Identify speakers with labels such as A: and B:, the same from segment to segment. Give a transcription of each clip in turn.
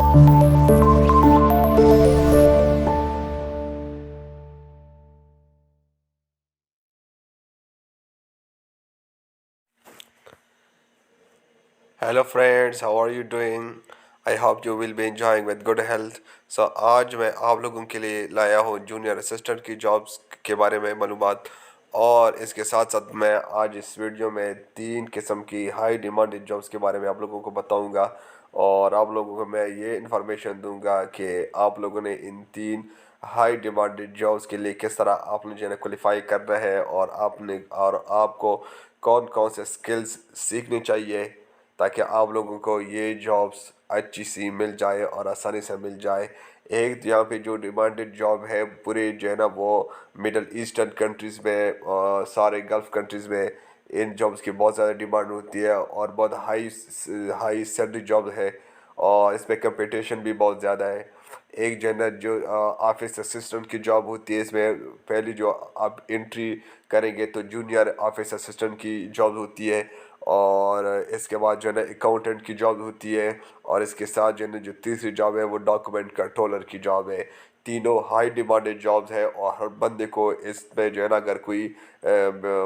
A: Hello friends, how are you doing? I hope you will be enjoying with good health. आज मैं आप लोगों के लिए लाया हूँ जूनियर असिस्टेंट की जॉब्स के बारे में मालूमात। और इसके साथ साथ मैं आज इस वीडियो में 3 किस्म की हाई डिमांडेड जॉब्स के बारे में आप लोगों को बताऊंगा। और आप लोगों को मैं ये इन्फॉर्मेशन दूंगा कि आप लोगों ने इन 3 हाई डिमांडेड जॉब्स के लिए किस तरह आपने जो है क्वालिफाई करना है, और आपको कौन कौन से स्किल्स सीखने चाहिए ताकि आप लोगों को ये जॉब्स अच्छी सी मिल जाए और आसानी से मिल जाए। एक यहाँ पे जो डिमांडेड जॉब है पूरे जो है ना वो मिडल ईस्टर्न कंट्रीज़ में और सारे गल्फ़ कंट्रीज़ में इन जॉब्स की बहुत ज़्यादा डिमांड होती है और बहुत हाई हाई सैलरी जॉब है और इसमें कंपटीशन भी बहुत ज़्यादा है। एक जनरल जो ऑफिस असिस्टेंट की जॉब होती है, इसमें पहली जो आप एंट्री करेंगे तो जूनियर ऑफिस असिस्टेंट की जॉब होती है। और इसके बाद जो है ना अकाउंटेंट की जॉब होती है। और इसके साथ जो है ना जो तीसरी जॉब है वो डॉक्यूमेंट कंट्रोलर की जॉब है। तीनों हाई डिमांडेड जॉब्स है और हर बंदे को इसमें जो है ना अगर कोई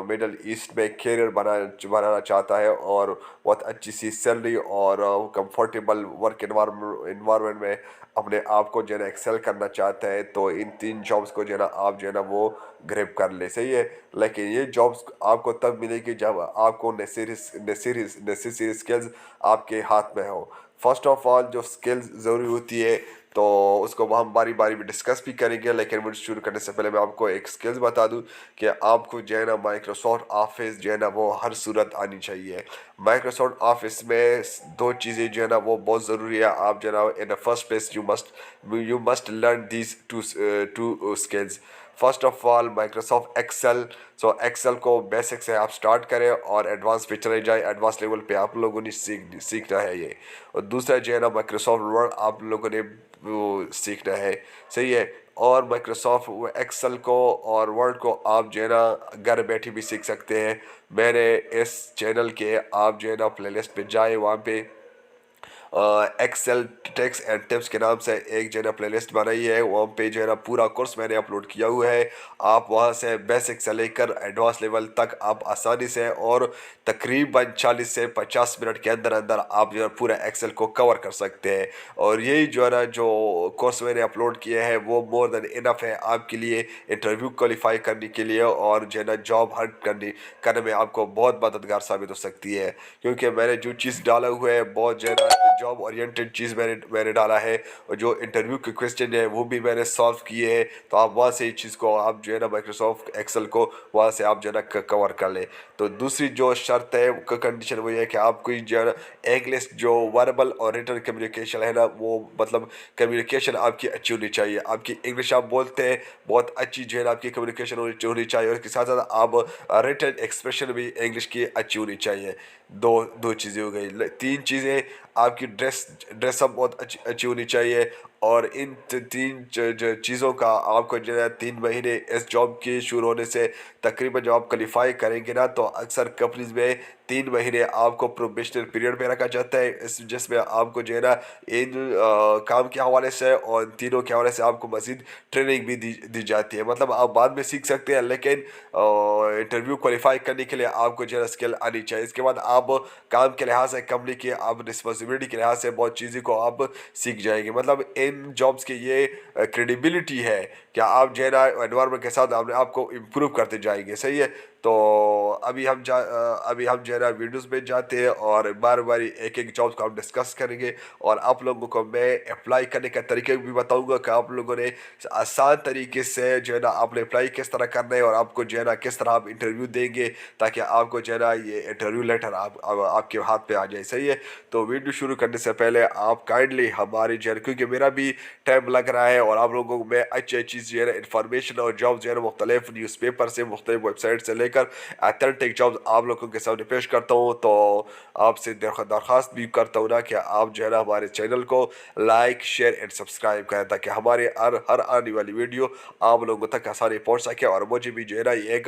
A: मिडल ईस्ट में कैरियर बनाना चाहता है और बहुत अच्छी सी सैलरी और कंफर्टेबल वर्क इन्वायरमेंट में अपने आप को जो है ना एक्सेल करना चाहता है तो इन 3 जॉब्स को जो है ना आप जो है ना वो ग्रैब कर ले, सही है। लेकिन ये जॉब्स आपको तब मिलेगी जब आपको नेसेसरी स्किल्स आपके हाथ में हो। फर्स्ट ऑफ ऑल जो स्किल्स ज़रूरी होती है तो उसको हम बारी बारी में डिस्कस भी करेंगे, लेकिन वीडियो शुरू करने से पहले मैं आपको एक स्किल्स बता दूं कि आपको जो है ना माइक्रोसॉफ्ट ऑफिस जो है ना वो हर सूरत आनी चाहिए। माइक्रोसॉफ्ट ऑफिस में 2 चीज़ें जो है ना वो बहुत ज़रूरी है। आप जो है ना in the first place you must learn these two skills. First of all Microsoft Excel. So Excel को बेसिक से आप स्टार्ट करें और एडवांस पे चले जाए। एडवांस लेवल पे आप लोगों ने सीखना है ये। और दूसरा जो है ना माइक्रोसॉफ्ट वर्ड आप लोगों ने वो सीखना है, सही है। और माइक्रोसॉफ्ट एक्सेल को और वर्ड को आप जो है ना घर बैठे भी सीख सकते हैं। मैंने इस चैनल के आप जो है ना प्लेलिस्ट पे जाए, वहाँ पे एक्सेल टेक्स एंड टिप्स के नाम से एक जो है ना प्लेलिस्ट बनाई है, वहाँ पे जो है ना पूरा कोर्स मैंने अपलोड किया हुआ है। आप वहाँ से बेसिक से लेकर एडवांस लेवल तक आप आसानी से और तकरीबन 40 से 50 मिनट के अंदर अंदर आप जो है पूरा एक्सेल को कवर कर सकते हैं। और यही जो है ना जो कोर्स मैंने अपलोड किया है वो मोर देन इनफ है आपके लिए इंटरव्यू क्वालिफाई करने के लिए और जो है ना जॉब हंट करने में आपको बहुत मददगार साबित हो सकती है। क्योंकि मैंने जो चीज़ डाला हुआ है बहुत जो है ना जॉब ओरिएंटेड चीज़ मैंने डाला है। और जो इंटरव्यू के क्वेश्चन है वो भी मैंने सॉल्व किए हैं। तो आप वहाँ से इस चीज़ को आप जो है ना माइक्रोसॉफ्ट एक्सेल को वहाँ से आप जो है ना कवर कर लें। तो दूसरी जो शर्त है कंडीशन वो ये है कि आपको जो है ना इंग्लिश जो वर्बल और रिटन कम्युनिकेशन है ना वो मतलब कम्युनिकेशन आपकी अच्छी होनी चाहिए। आपकी इंग्लिश आप बोलते हैं बहुत अच्छी जो है ना आपकी कम्युनिकेशन होनी चाहिए और इसके साथ साथ आप रिटन एक्सप्रेशन भी इंग्लिश की अच्छी होनी चाहिए। दो दो चीज़ें हो गई। तीन चीज़ें आपकी ड्रेसअप बहुत अच्छी होनी चाहिए। और इन तीन चीज़ों का आपको जो है 3 महीने इस जॉब के शुरू होने से तकरीबन जब आप क्वालिफाई करेंगे ना तो अक्सर कंपनीज में 3 महीने आपको प्रोबेशनल पीरियड में रखा जाता है, इस जिसमें आपको जो है ना इन काम के हवाले से और इन तीनों के हवाले से आपको मज़ीद ट्रेनिंग भी दी जाती है। मतलब आप बाद में सीख सकते हैं, लेकिन इंटरव्यू क्वालिफाई करने के लिए आपको जो है स्किल आनी चाहिए। इसके बाद आप काम के लिहाज से कंपनी की आप रिस्पॉन्सिबिलिटी के लिहाज से बहुत चीज़ें को आप सीख जाएंगे। मतलब इन जॉब्स की ये क्रेडिबिलिटी है कि आप जो है ना एनवायरमेंट के साथ अपने आप को इम्प्रूव करते जाएंगे, सही है। तो अभी हम जो है ना वीडियोज़ में जाते हैं और बार बार एक एक जॉब को हम डिस्कस करेंगे और आप लोगों को मैं अप्लाई करने का तरीके भी बताऊंगा कि आप लोगों ने आसान तरीके से जो है ना आपने अप्लाई किस तरह करना है और आपको जो है ना किस तरह आप इंटरव्यू देंगे ताकि आपको जो है ना ये इंटरव्यू लेटर आपके हाथ पे आ जाए, सही है। तो वीडियो शुरू करने से पहले आप काइंडली हमारी जो है क्योंकि मेरा भी टाइम लग रहा है और आप लोगों को मैं अच्छी अच्छी जो है ना इन्फॉर्मेशन और जॉब जो है ना मुख्तलिफ न्यूज़पेपर से मुख्तलिफ वेबसाइट से लेकर अथेंटिक जॉब आप लोगों के सामने पेश करता हूँ। तो आपसे दरख्वास्त भी करता हूँ ना कि आप जो है ना हमारे चैनल को लाइक शेयर एंड सब्सक्राइब करें ताकि हमारे हर आने वाली वीडियो आप लोगों तक आसानी पहुँच सके और मुझे भी जो है ना एक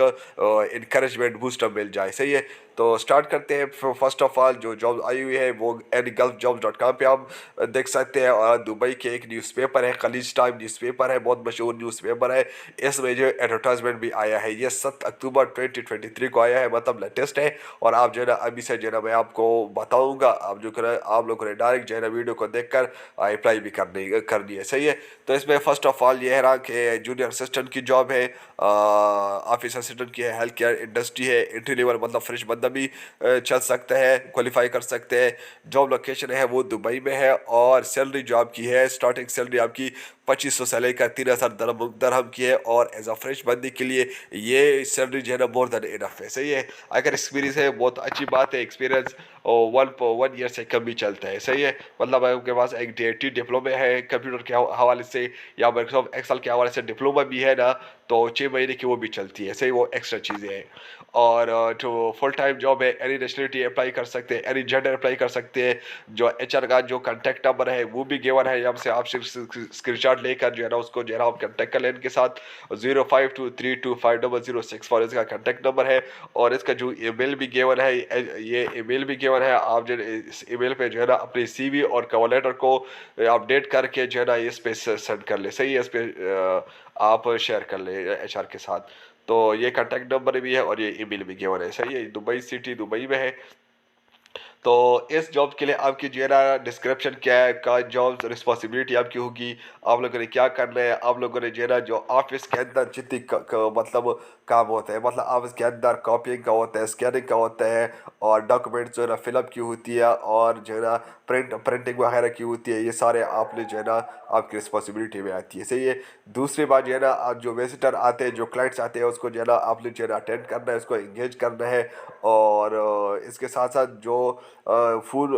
A: इनक्रेजमेंट बूस्टर मिल जाए, सही है। तो स्टार्ट करते हैं। फर्स्ट ऑफ ऑल जो जॉब आई हुई है वो ngulfjobs.com पे आप देख सकते हैं। और दुबई के एक न्यूज़पेपर है, खलीज टाइम न्यूज़पेपर है, बहुत मशहूर न्यूज़पेपर है। इसमें जो एडवर्टाइजमेंट भी आया है, ये 7 अक्टूबर 2023 को आया है, मतलब लेटेस्ट है। और आप जो है ना अभी से जो है ना मैं आपको बताऊंगा, आप जो कर आप लोगों ने डायरेक्ट जो है ना वीडियो को देखकर अप्लाई भी करनी है, सही है। तो इसमें फर्स्ट ऑफ ऑल ये है ना कि जूनियर असिस्टेंट की जॉब है, ऑफिस असिस्टेंट की है, हेल्थ केयर इंडस्ट्री है, एंट्री लेवल मतलब फ्रेश बंदा भी चल सकता है, क्वालिफाई कर सकते हैं। जॉब लोकेशन है वो दुबई में है। और सैलरी जो आपकी है, स्टार्टिंग सैलरी आपकी 2500 से लेकर 3000 दरहम की है। और एज अ फ्रेश बंदी के लिए ये सैलरी जो है ना मोर देन इनफ है, सही है। अगर एक्सपीरियंस है बहुत अच्छी बात है, एक्सपीरियंस वन ईयर से कम भी चलता है, सही है। मतलब आपके पास एक टी डिप्लोमा है कंप्यूटर के हवाले से, या माइक्रोसॉफ्ट एक्सेल के हवाले से डिप्लोमा भी है ना, तो 6 महीने की वो भी चलती है, सही। वो एक्स्ट्रा चीज़ें हैं। और जो फुल टाइम जॉब है, एनी नेशनलिटी अप्लाई कर सकते हैं, एनी जेंडर अप्लाई कर सकते हैं। जो HR का जो कॉन्टैक्ट नंबर है वो भी गिवन है, यहाँ से आप स्क्रीनशॉट लेकर जो है ना उसको जो है ना आप कॉन्टैक्ट कर लें इनके साथ। 0523250064 इसका कॉन्टैक्ट नंबर है। और इसका जो ईमेल भी गिवन है, ये ईमेल भी गिवन है। आप जो इस ईमेल पे जो है ना अपनी CV और कवर लेटर को अपडेट करके जो है ना इस पे सेंड कर ले, सही है। इस पे आप शेयर कर ले HR के साथ। तो ये कॉन्टैक्ट नंबर भी है और ये ईमेल भी गिवन है, सही है। दुबई सिटी दुबई में है। तो इस जॉब के लिए आपकी जो है ना डिस्क्रिप्शन क्या है, का जॉब रिस्पॉन्सिबिलिटी आपकी होगी, आप लोगों ने क्या करना है। आप लोगों ने जो है ना जो ऑफिस के अंदर जितनी मतलब काम होता है, मतलब ऑफिस के अंदर कॉपिंग का होता है, स्कैनिंग का होता है, और डॉक्यूमेंट्स जो है ना फिलअप की होती है, और जो है ना प्रिंटिंग वगैरह की होती है, ये सारे आपने जो है ना आपकी रिस्पॉन्सिबिलिटी में आती है, सही है। दूसरी बात जो है ना आप जो विजिटर आते हैं, जो क्लाइंट्स आते हैं, उसको जो है ना आपने जो है ना अटेंड करना है, उसको इंगेज करना है। और इसके साथ साथ जो फूल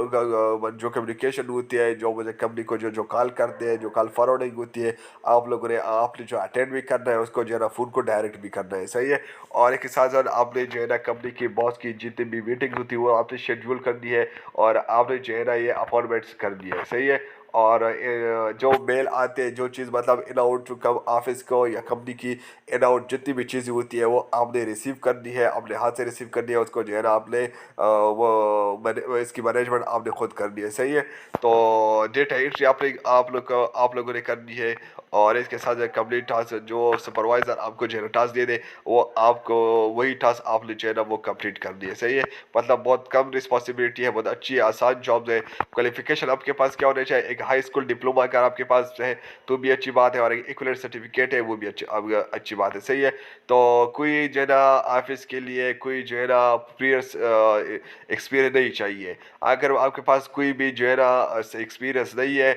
A: जो कम्युनिकेशन होती है, जो मुझे कंपनी को जो जो कॉल करते हैं, जो कॉल फॉरवर्डिंग होती है, आप लोगों ने आपने जो अटेंड भी करना है, उसको जो है ना फ़ोन को डायरेक्ट भी करना है, सही है। और एक साथ साथ आपने जो है ना कंपनी की बॉस की जितनी भी मीटिंग होती है वो आपने शेड्यूल करनी है, और आपने जो है ना ये अपॉइंटमेंट्स करनी है, सही है। और जो मेल आते हैं, जो चीज़ मतलब इन आउट कब ऑफिस को या कंपनी की इन आउट जितनी भी चीज़ें होती है वो आपने रिसीव करनी है, अपने हाथ से रिसीव करनी है, उसको जो है ना आपने इसकी मैनेजमेंट आपने खुद करनी है, सही है। तो डेटा एंट्री आप लोगों ने करनी है। और इसके साथ कंप्लीट टास्क जो सुपरवाइजर आपको जो है टास्क दे दे, वो आपको वही टास्क आपने जो है ना वो कंप्लीट करनी है, सही है। मतलब बहुत कम रिस्पॉन्सिबिलिटी है, बहुत अच्छी आसान जॉब है। क्वालिफिकेशन आपके पास क्या होना चाहिए, एक हाई स्कूल डिप्लोमा अगर आपके पास है तो भी अच्छी बात है, और एक इक्विवेलेंट सर्टिफिकेट है वो भी अच्छी बात है, सही है। तो कोई जो है ना ऑफिस के लिए कोई जो है ना प्रीवियस एक्सपीरियंस नहीं चाहिए। अगर आपके पास कोई भी जो है ना एक्सपीरियंस नहीं है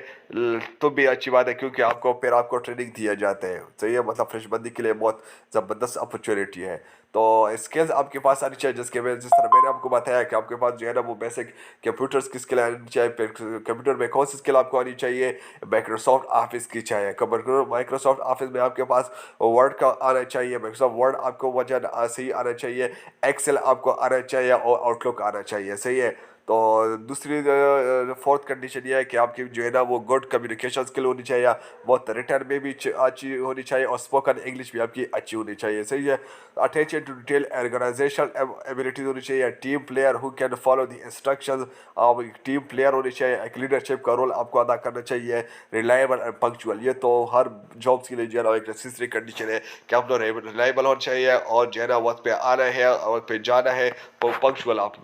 A: तो भी अच्छी बात है, क्योंकि आपको ट्रेनिंग दिया जाता है, सही है। मतलब फ्रेश बंदी के लिए बहुत ज़बरदस्त अपॉर्चुनिटी है। तो स्किल्स आपके पास आनी चाहिए, जिस तरह मैंने आपको बताया कि आपके पास जो है ना वो बेसिक कंप्यूटर्स की स्किल आनी चाहिए। कंप्यूटर में कौन सी स्किल आपको आनी चाहिए, माइक्रोसॉफ्ट ऑफिस की चाहिए। माइक्रोसॉफ्ट ऑफिस में आपके पास वर्ड का आना चाहिए, माइक्रोसॉफ्ट वर्ड आपको वजह सही आना चाहिए, एक्सेल आपको आना चाहिए, और आउटलुक आना चाहिए, सही है। तो दूसरी फोर्थ कंडीशन ये है कि आपकी जो है ना वो गुड कम्युनिकेशन स्किल होनी चाहिए, बहुत रिटर्न में भी अच्छी होनी चाहिए, और स्पोकन इंग्लिश भी आपकी अच्छी होनी चाहिए, सही है। Attention to detail organisational abilities होनी चाहिए, team player who can follow the instructions. आप एक टीम प्लेयर होनी चाहिए, एक लीडरशिप का रोल आपको अदा करना चाहिए, रिलायबल एंड पंक्चुअल। ये तो हर जॉब्स के लिए जो है ना एक नेसेसरी कंडीशन है कि आप रिलायबल होना चाहिए, और जो है ना वक्त पे आना है, वक्त पे जाना है, पंक्चुअल आप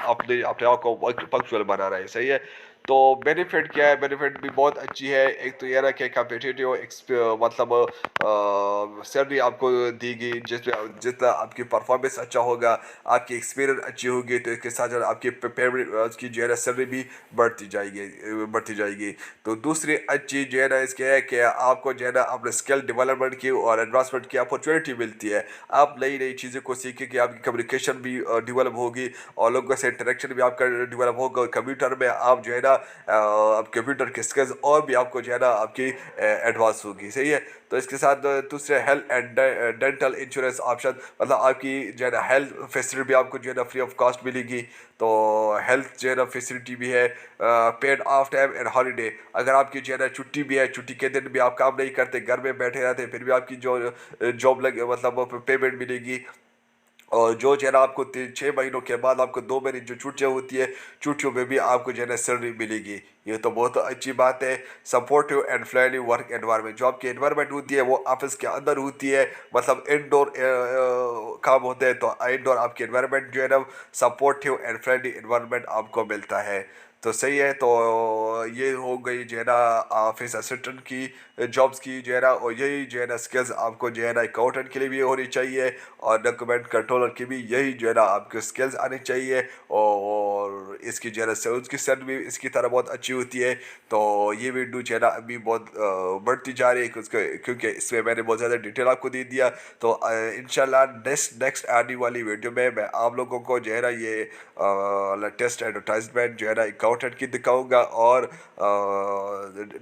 A: अपने अपने आप को पंक्चुअल बनाना है, सही है। तो बेनिफिट क्या है, बेनिफिट भी बहुत अच्छी है। एक तो ये ना कि कम्पिटिटिव मतलब सैलरी आपको देगी, जिसमें जितना आपकी परफॉर्मेंस अच्छा होगा, आपकी एक्सपीरियंस अच्छी होगी, तो इसके साथ साथ आपकी पेमेंट उसकी जो है ना सैलरी भी बढ़ती जाएगी। तो दूसरी अच्छी जो है ना इसके है कि आपको जो है ना अपने स्किल डेवलपमेंट की और एडवांसमेंट की अपॉर्चुनिटी मिलती है। आप नई नई चीज़ें को सीखें कि आपकी कम्युनिकेशन भी डेवलप होगी, और लोगों से इंटरेक्शन भी आपका डेवलप होगा। कंप्यूटर में आप जो है ना अब कंप्यूटर के स्किल्स और भी आपको जो है ना आपकी एडवांस होगी, सही है। तो इसके साथ दूसरे health and dental insurance option, मतलब आपकी जो है ना हेल्थ फैसिलिटी भी आपको जो है ना फ्री ऑफ कॉस्ट मिलेगी। तो हेल्थ जो है ना फैसिलिटी भी है, paid of time and holiday. अगर आपकी जो है ना छुट्टी भी है, छुट्टी के दिन भी आप काम नहीं करते, घर में बैठे रहते, फिर भी आपकी जो जॉब लगे मतलब पेमेंट मिलेगी। और जो है ना आपको 6 महीनों के बाद आपको 2 महीने जो छुट्टियाँ होती है, छुट्टियों में भी आपको जो है ना सैलरी मिलेगी। ये तो बहुत अच्छी बात है। Supportive and friendly work environment, जो आपकी एनवायरनमेंट होती है वो ऑफिस के अंदर होती है, मतलब इंडोर काम होते हैं, तो इंडोर आपकी एनवायरनमेंट जो है ना सपोर्टिव एंड फ्रेंडली एनवायरनमेंट आपको मिलता है। तो सही है। तो ये हो गई जो है ना ऑफिस असिस्टेंट की जॉब्स की जो है ना, और यही जो है ना स्किल्स आपको जो है ना अकाउंटेंट के लिए भी होनी चाहिए, और डॉक्यूमेंट कंट्रोलर की भी यही जो है ना आपको स्किल्स आनी चाहिए। और इसकी जो है ना सेल्स की सेट भी इसकी तरह बहुत अच्छी होती है। तो ये वीडियो जो है ना अभी बहुत बढ़ती जा रही है, क्योंकि इसमें मैंने बहुत ज़्यादा डिटेल आपको दे दिया। तो इंशाल्लाह नेक्स्ट आने वाली वीडियो में मैं आप लोगों को जो है ना ये लेटेस्ट एडवर्टाइजमेंट जो है ना अकाउंटेंट की दिखाऊंगा, और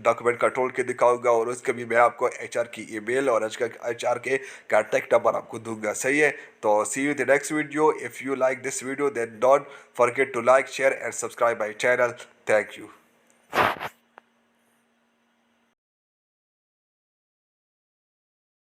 A: डॉक्यूमेंट कंट्रोल की दिखाऊंगा, और उसके भी मैं आपको एचआर की ईमेल और एचआर के कॉन्टैक्ट नंबर आपको दूंगा। सही है। तो see you in the next video. If you like this video then don't forget to like, share and subscribe my channel. Thank you.